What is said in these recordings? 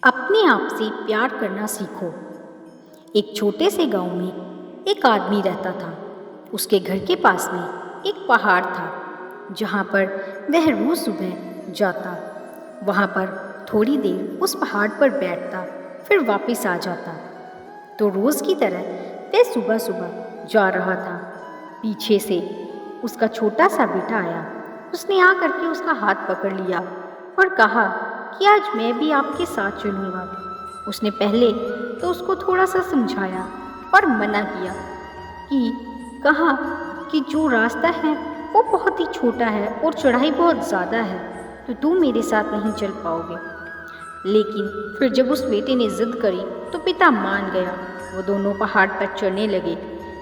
अपने आप से प्यार करना सीखो। एक छोटे से गांव में एक आदमी रहता था। उसके घर के पास में एक पहाड़ था जहाँ पर वह रोज़ सुबह जाता, वहाँ पर थोड़ी देर उस पहाड़ पर बैठता, फिर वापस आ जाता। तो रोज़ की तरह वह सुबह सुबह जा रहा था। पीछे से उसका छोटा सा बेटा आया। उसने आकर के उसका हाथ पकड़ लिया और कहा कि आज मैं भी आपके साथ चलूँगा। उसने पहले तो उसको थोड़ा सा समझाया और मना किया कि कहा कि जो रास्ता है वो बहुत ही छोटा है और चढ़ाई बहुत ज़्यादा है, तो तुम मेरे साथ नहीं चल पाओगे। लेकिन फिर जब उस बेटे ने जिद करी तो पिता मान गया। वो दोनों पहाड़ पर चढ़ने लगे।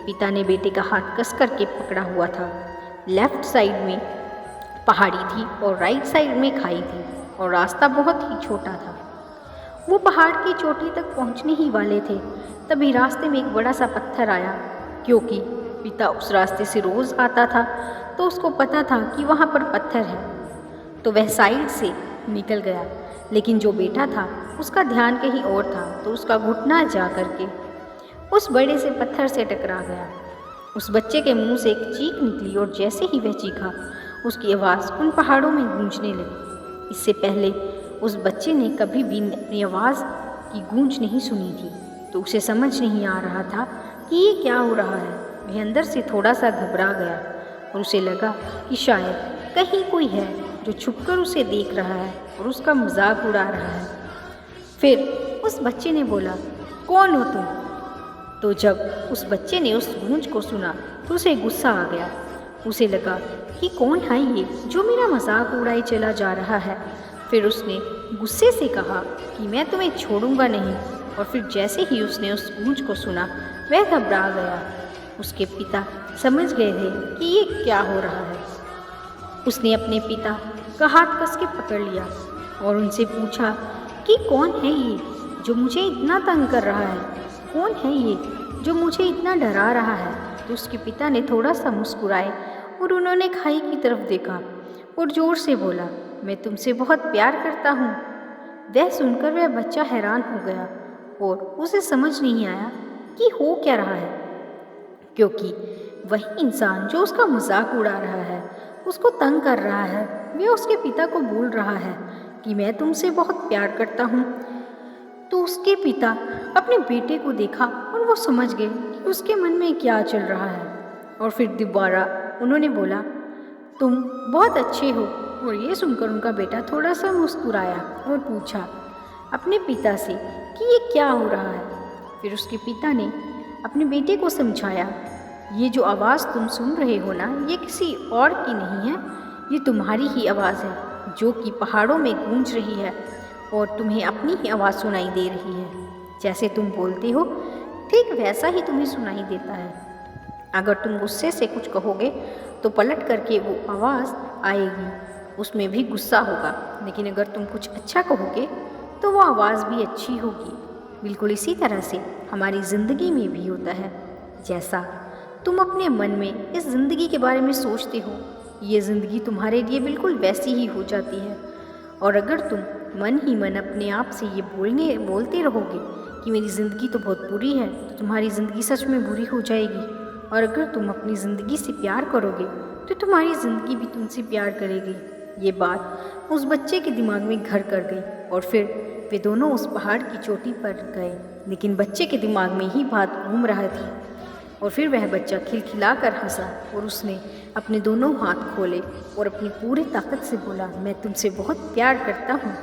पिता ने बेटे का हाथ कस करके पकड़ा हुआ था। लेफ्ट साइड में पहाड़ी थी और राइट साइड में खाई थी और रास्ता बहुत ही छोटा था। वो पहाड़ की चोटी तक पहुंचने ही वाले थे, तभी रास्ते में एक बड़ा सा पत्थर आया। क्योंकि पिता उस रास्ते से रोज़ आता था तो उसको पता था कि वहाँ पर पत्थर है, तो वह साइड से निकल गया। लेकिन जो बेटा था उसका ध्यान कहीं और था, तो उसका घुटना जा करके उस बड़े से पत्थर से टकरा गया। उस बच्चे के मुंह से एक चीख निकली और जैसे ही वह चीखा, उसकी आवाज़ उन पहाड़ों में गूंजने लगी। इससे पहले उस बच्चे ने कभी भी अपनी आवाज़ की गूंज नहीं सुनी थी, तो उसे समझ नहीं आ रहा था कि ये क्या हो रहा है। वह अंदर से थोड़ा सा घबरा गया और उसे लगा कि शायद कहीं कोई है जो छुपकर उसे देख रहा है और उसका मजाक उड़ा रहा है। फिर उस बच्चे ने बोला, कौन हो तुम? तो जब उस बच्चे ने उस गूंज को सुना तो उसे गुस्सा आ गया। उसे लगा कि कौन है ये जो मेरा मजाक उड़ाए चला जा रहा है। फिर उसने गुस्से से कहा कि मैं तुम्हें छोड़ूंगा नहीं। और फिर जैसे ही उसने उस गूंज को सुना वह घबरा गया। उसके पिता समझ गए थे कि ये क्या हो रहा है। उसने अपने पिता का हाथ कस के पकड़ लिया और उनसे पूछा कि कौन है ये जो मुझे इतना तंग कर रहा है, कौन है ये जो मुझे इतना डरा रहा है। तो उसके पिता ने थोड़ा सा मुस्कुराए और उन्होंने खाई की तरफ देखा और ज़ोर से बोला, मैं तुमसे बहुत प्यार करता हूँ। वह सुनकर वह बच्चा हैरान हो गया और उसे समझ नहीं आया कि हो क्या रहा है, क्योंकि वही इंसान जो उसका मजाक उड़ा रहा है, उसको तंग कर रहा है, वह उसके पिता को बोल रहा है कि मैं तुमसे बहुत प्यार करता हूँ। तो उसके पिता अपने बेटे को देखा और वो समझ गए कि उसके मन में क्या चल रहा है। और फिर दोबारा उन्होंने बोला, तुम बहुत अच्छे हो। और ये सुनकर उनका बेटा थोड़ा सा मुस्कुराया और पूछा अपने पिता से कि ये क्या हो रहा है। फिर उसके पिता ने अपने बेटे को समझाया, ये जो आवाज़ तुम सुन रहे हो ना, ये किसी और की नहीं है, ये तुम्हारी ही आवाज़ है जो कि पहाड़ों में गूंज रही है और तुम्हें अपनी ही आवाज़ सुनाई दे रही है। जैसे तुम बोलते हो ठीक वैसा ही तुम्हें सुनाई देता है। अगर तुम गुस्से से कुछ कहोगे तो पलट करके वो आवाज़ आएगी, उसमें भी गुस्सा होगा। लेकिन अगर तुम कुछ अच्छा कहोगे तो वो आवाज़ भी अच्छी होगी। बिल्कुल इसी तरह से हमारी ज़िंदगी में भी होता है। जैसा तुम अपने मन में इस ज़िंदगी के बारे में सोचते हो, ये ज़िंदगी तुम्हारे लिए बिल्कुल वैसी ही हो जाती है। और अगर तुम मन ही मन अपने आप से ये बोलते रहोगे कि मेरी ज़िंदगी तो बहुत बुरी है, तो तुम्हारी ज़िंदगी सच में बुरी हो जाएगी। और अगर तुम अपनी ज़िंदगी से प्यार करोगे तो तुम्हारी ज़िंदगी भी तुमसे प्यार करेगी। ये बात उस बच्चे के दिमाग में घर कर गई और फिर वे दोनों उस पहाड़ की चोटी पर गए। लेकिन बच्चे के दिमाग में ही बात घूम रहा थी और फिर वह बच्चा खिलखिला कर हंसा और उसने अपने दोनों हाथ खोले और अपनी पूरी ताकत से बोला, मैं तुमसे बहुत प्यार करता हूँ।